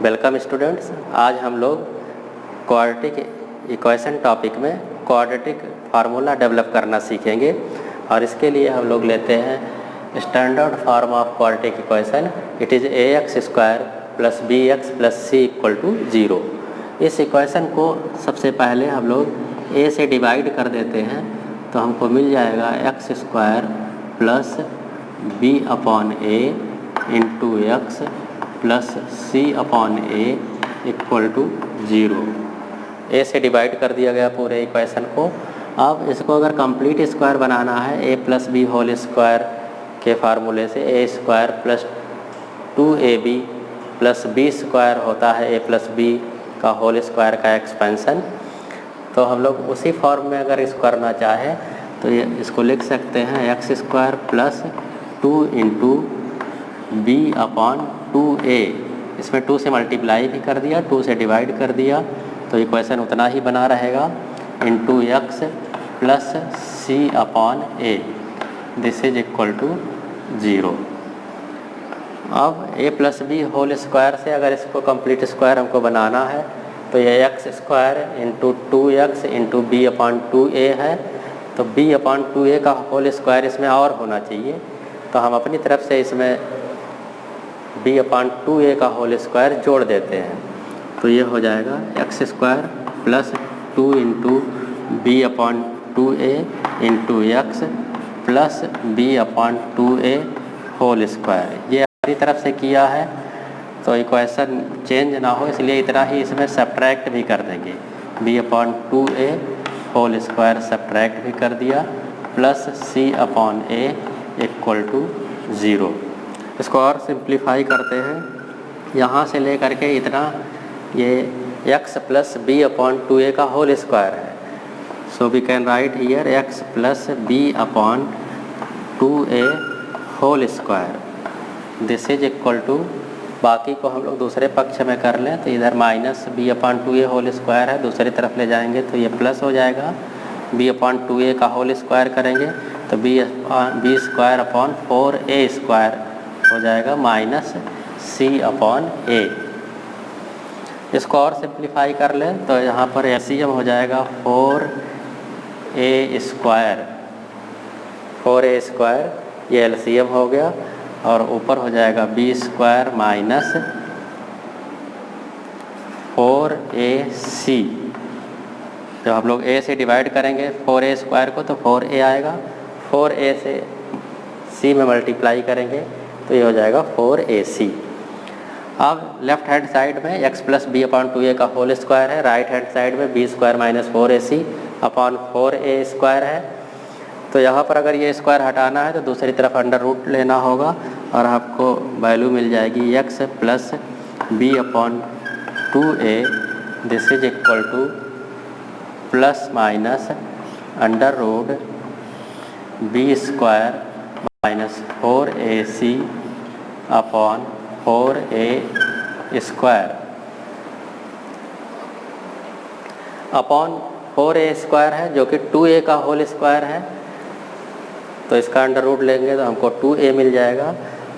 Welcome students. आज हम लोग क्वाड्रेटिक इक्वेशन टॉपिक में क्वाड्रेटिक फार्मूला डेवलप करना सीखेंगे और इसके लिए हम लोग लेते हैं standard form of quadratic equation. It is ax square plus bx plus c equal to 0। इस इक्वेशन को सबसे पहले हम लोग a से डिवाइड कर देते हैं तो हमको मिल जाएगा x square plus b upon a into x plus c upon a equal to 0। a से डिवाइड कर दिया गया पूरे इक्वेशन को। अब इसको अगर कंप्लीट स्क्वायर बनाना है a plus b whole square के फार्मूले से a square plus 2ab plus b square होता है a प्लस b का होल स्क्वायर का एक्सपेंशन। तो हम लोग उसी फॉर्म में अगर इसको करना चाहें तो ये इसको लिख सकते हैं x square plus 2 into b upon 2a। इसमें 2 से मल्टीप्लाई भी कर दिया, 2 से डिवाइड कर दिया तो इक्वेशन उतना ही बना रहेगा into x plus c upon a। This is equal to 0। अब a plus b whole square से अगर इसको कंप्लीट स्क्वायर हमको बनाना है तो ये x square into 2x into b upon 2a है। तो b अपॉन 2a का होल स्क्वायर इसमें और होना चाहिए, तो हम अपनी तरफ से इसमें b अपॉन 2a का होल स्क्वायर जोड़ देते हैं। तो ये हो जाएगा x square plus 2 into b upon 2a into x plus b upon 2a whole square. ये अपनी तरफ से किया है तो इक्वेशन चेंज ना हो इसलिए इतना ही इसमें सब्ट्रैक्ट भी कर देंगे। b upon 2a whole square subtract भी कर दिया plus c upon a equal to 0। इसको और सिंप्लीफाई करते हैं, यहाँ से ले करके इतना ये x plus b upon 2a का होल स्क्वायर है। So we can write here x plus b upon 2a whole square. This is equal to, बाकी को हम लोग दूसरे पक्ष में कर लें तो इधर minus b upon 2a whole square है, दूसरी तरफ ले जाएंगे तो ये प्लस हो जाएगा। b अपॉन 2a का होल स्क्वायर करेंगे तो b square upon 4a square हो जाएगा माइनस c अपॉन a। इसको और सिंप्लीफाई कर लें तो यहाँ पर एलसीएम हो जाएगा 4a स्क्वायर। 4a स्क्वायर ये एलसीएम हो गया और ऊपर हो जाएगा b स्क्वायर माइनस 4ac। जब हम लोग a से डिवाइड करेंगे 4a स्क्वायर को तो 4a आएगा, 4a से c में मल्टीप्लाई करेंगे तो ये हो जाएगा 4ac। अब लेफ्ट हैंड साइड में x plus b upon 2a का होल स्क्वायर है, राइट हैंड साइड में b square minus 4ac upon 4a square है। तो यहाँ पर अगर ये स्क्वायर हटाना है तो दूसरी तरफ अंडर रूट लेना होगा और आपको वैल्यू मिल जाएगी x plus b upon 2a। This is equal to plus minus under root b square minus 4ac upon 4a square upon 4a square है जो कि 2a का होल स्क्वायर है। तो इसका अंडर रूट लेंगे तो हमको 2a मिल जाएगा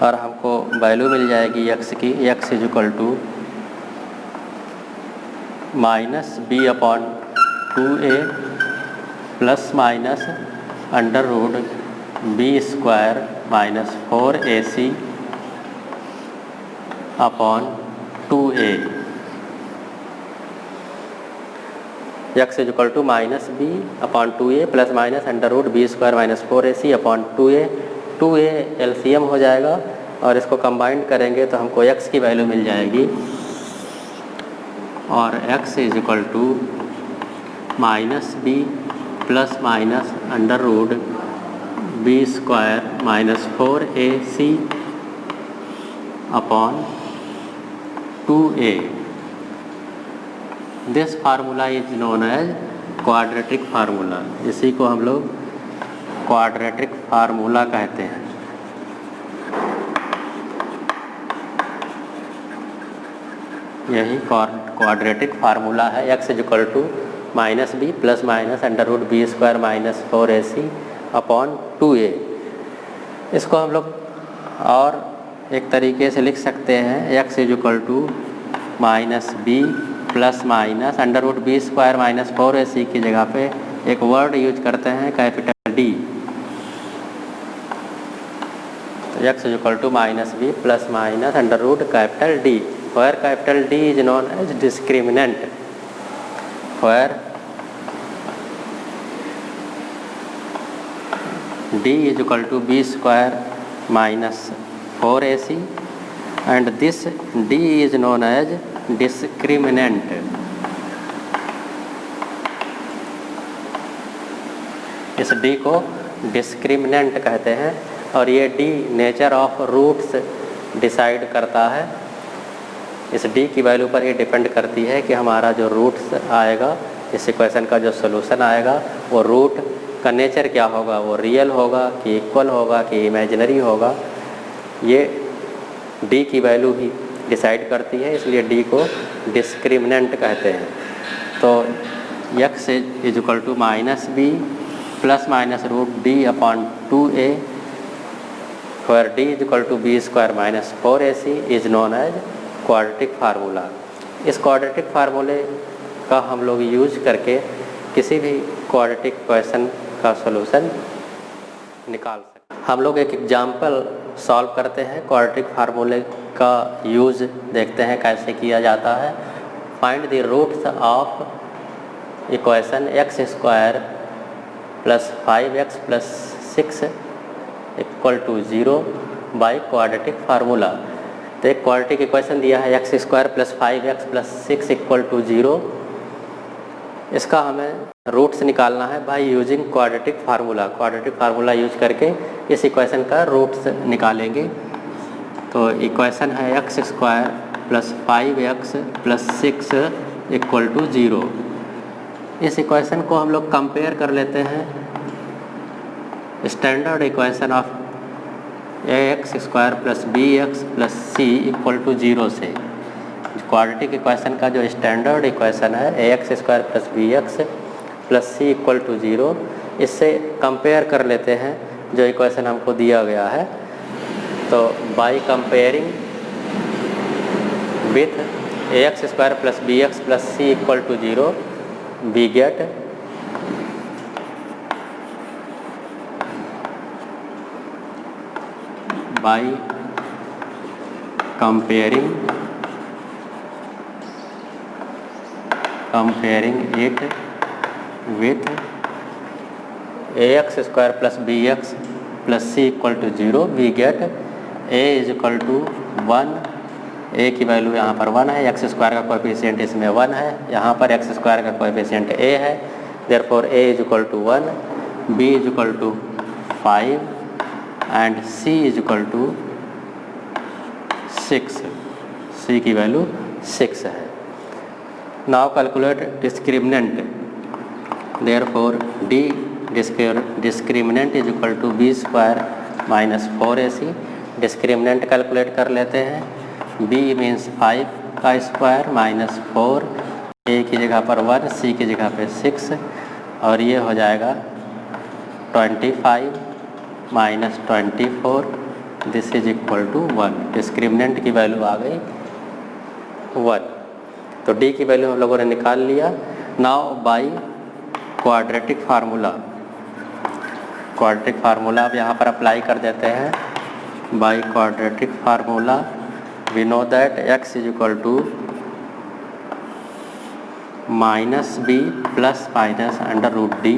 और हमको वैल्यू मिल जाएगी x की, x is equal to minus b upon 2a plus minus under root b square minus 4ac upon 2a। x is equal to minus b upon 2a plus minus under root b square minus 4ac upon 2a। 2a LCM हो जाएगा और इसको combined करेंगे तो हमको x की value मिल जाएगी और x is equal to minus b plus minus under root b square minus 4ac upon 2a। This formula is known as quadratic formula. इसी को हम लोग क्वाड्रेटिक फार्मूला कहते हैं। यही क्वाड्रेटिक फार्मूला है। x is equal to minus b plus minus under root b square minus 4ac upon 2a। इसको हम लोग और एक तरीके से लिख सकते हैं x is equal to minus b plus minus under root b square minus 4ac की जगह पे एक वर्ड यूज करते हैं कैपिटल डी। तो x is equal to minus b plus minus under root capital D, where capital D is known as discriminant, where d is equal to b square minus 4ac and this d is known as discriminant. इस d को discriminant कहते हैं और ये d nature of roots decide करता है। इस d की वैल्यू पर ये डिपेंड करती है कि हमारा जो रूट्स आएगा, इस इक्वेशन का जो सोल्यूशन आएगा वो रूट का नेचर क्या होगा, वो रियल होगा कि इक्वल होगा कि इमेजिनरी होगा, ये d की वैल्यू ही डिसाइड करती है, इसलिए d को डिस्क्रिमिनेंट कहते हैं। तो x is equal to minus b plus minus root D upon 2a where d is equal to b square minus 4ac is known as quadratic formula. इस quadratic फार्मूले का हम लोग यूज करके किसी भी क्वाड्रेटिक इक्वेशन का सॉल्यूशन निकाल सकते हैं। हम लोग एक एग्जाम्पल सॉल्व करते हैं, क्वाड्रेटिक फार्मूले का यूज़ देखते हैं कैसे किया जाता है। Find the roots of equation x square plus 5x plus 6 equal to 0 by quadratic formula. तो एक क्वाड्रेटिक इक्वेशन दिया है x square plus 5x plus 6 equal to 0, इसका हमें रूट्स निकालना है by using quadratic formula. Quadratic formula use करके इस इक्वेशन का रूट्स निकालेंगे। तो इक्वेशन है x square plus 5x plus 6 equal to 0। इस इक्वेशन को हम लोग कंपेयर कर लेते हैं standard equation of ax square plus bx plus c equal to 0 से। क्वाड्रेटिक इक्वेशन का जो स्टैंडर्ड इक्वेशन है ax square plus bx plus c equal to 0, इससे कंपेयर कर लेते हैं जो इक्वेशन हमको दिया गया है। तो by comparing with ax square plus bx plus c equal to 0 we get by comparing it with ax square plus bx plus c equal to 0 we get a is equal to 1। a की value यहाँ पर 1 है, x square का coefficient इसमें 1 है, यहाँ पर x square का कोएफिशिएंट a है, therefore a is equal to 1, b is equal to 5 and c is equal to 6। c की वैल्यू 6 है। Now calculate discriminant, therefore d discriminant is equal to b square minus 4ac। Discriminant calculate कर लेते हैं, b means 5 का square minus 4, a की जगह पर 1, c की जगह पे 6 और ये हो जाएगा 25 minus 24, this is equal to 1। Discriminant की वैल्यू आ गई 1। तो d की वैल्यू हम लोगों ने निकाल लिया। Now by quadratic formula, quadratic formula अब यहाँ पर अप्लाई कर देते हैं। By quadratic formula we know that x is equal to minus b plus minus under root D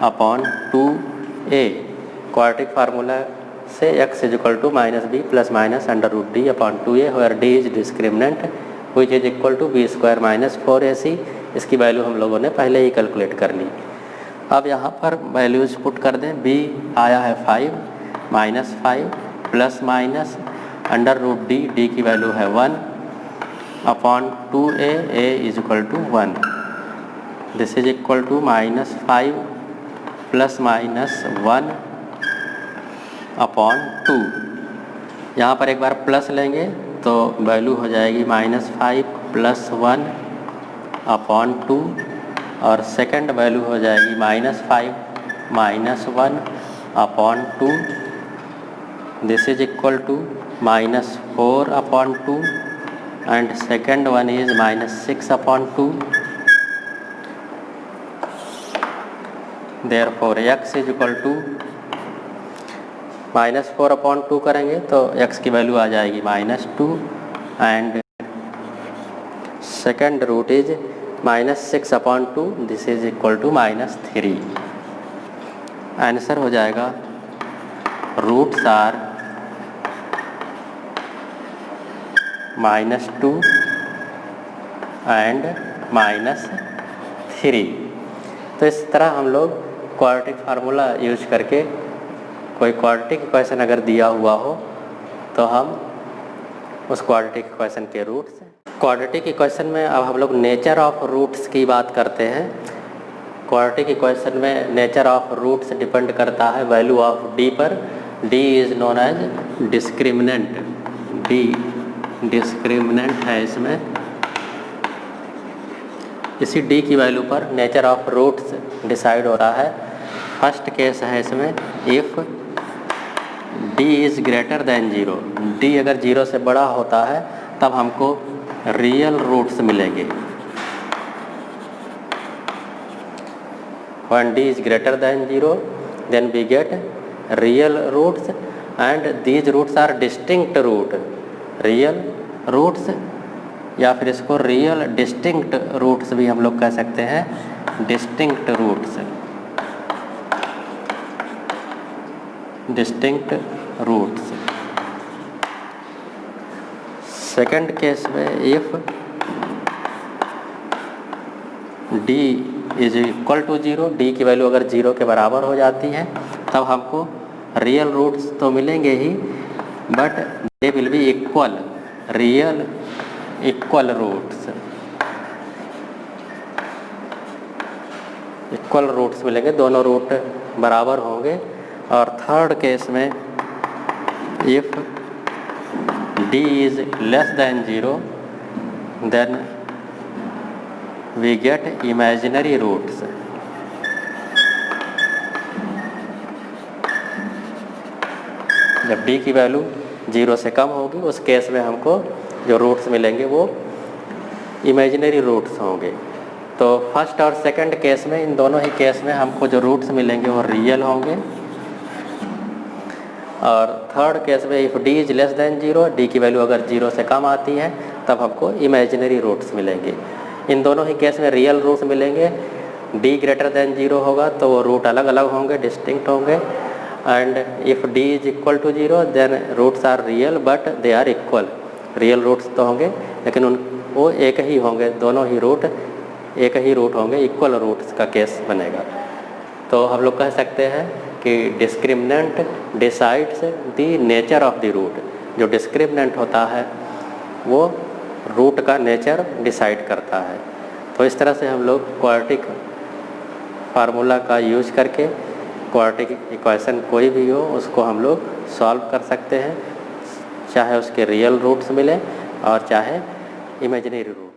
upon 2a। Quadratic formula से x is equal to minus b plus minus under root D upon 2a where d is discriminant which is equal to b square minus 4ac। इसकी value हम लोगों ने पहले ही calculate कर ली। अब यहाँ पर वैल्यूज पुट कर दें, b आया है 5 minus 5 plus minus under root D, d की वैल्यू है 1 upon 2a, a is equal to 1। This is equal to minus 5 plus minus 1 upon 2। यहाँ पर एक बार प्लस लेंगे तो वैल्यू हो जाएगी माइनस 5 प्लस 1 अपॉन 2 और सेकंड वैल्यू हो जाएगी minus 5 minus 1 upon 2। This is equal to minus 4 upon 2 and second one is -6/2. Therefore x is equal to -4/2 करेंगे तो x की वैल्यू आ जाएगी -2 and second root is -6/2, this is equal to -3। Answer हो जाएगा roots are -2 and -3। तो इस तरह हम लोग क्वाड्रेटिक फार्मूला यूज करके कोई क्वाड्रेटिक इक्वेशन अगर दिया हुआ हो तो हम उस क्वाड्रेटिक इक्वेशन के रूट्स, क्वाड्रेटिक इक्वेशन में अब हम लोग नेचर ऑफ रूट्स की बात करते हैं। क्वाड्रेटिक इक्वेशन में नेचर ऑफ रूट्स डिपेंड करता है वैल्यू ऑफ डी पर। D is known as discriminant, D discriminant है इसमें। इसी डी की वैल्यू पर नेचर ऑफ रूट्स डिसाइड हो रहा है। फर्स्ट केस है इसमें if D is greater than 0, D अगर 0 से बड़ा होता है तब हमको रियल रूट्स मिलेंगे। When d is greater than 0 then we get real roots and these roots are distinct root, real roots या फिर इसको रियल डिस्टिंक्ट रूट्स भी हम लोग कह सकते हैं, distinct roots, distinct roots. Second case में if d is equal to 0, D की वैल्यू अगर 0 के बराबर हो जाती है तब हमको रियल रूट्स तो मिलेंगे ही, but they will be equal, real equal roots, equal roots मिलेंगे, दोनों रूट बराबर होंगे। और थर्ड केस में if d is less than 0 then we get imaginary roots। जब d की वैल्यू 0 से कम होगी उस केस में हमको जो रूट्स मिलेंगे वो इमेजिनरी रूट्स होंगे। तो फर्स्ट और सेकंड केस में, इन दोनों ही केस में हमको जो रूट्स मिलेंगे वो रियल होंगे। और थर्ड केस में if d is less than 0, D की वैल्यू अगर 0 से कम आती है तब हमको इमेजिनरी रूट्स मिलेंगे। इन दोनों ही केस में रियल रूट्स मिलेंगे। d ग्रेटर देन 0 होगा तो वो रूट अलग अलग होंगे, डिस्टिंक्ट होंगे। And if d is equal to 0 then roots are real but they are equal, real roots तो होंगे लेकिन वो एक ही होंगे, दोनों ही रूट एक ही रूट होंगे, इक्वल रूट्स का केस बनेगा। तो हम लोग कह सकते हैं कि discriminant decides the nature of the root. जो डिस्क्रिमिनेंट होता है वो रूट का नेचर डिसाइड करता है। तो इस तरह से हम लोग क्वाड्रेटिक फार्मूला का यूज करके क्वाड्रेटिक इक्वेशन कोई भी हो उसको हम लोग सॉल्व कर सकते हैं, चाहे उसके रियल रूट्स मिलें और चाहे इमेजिनरी रूट।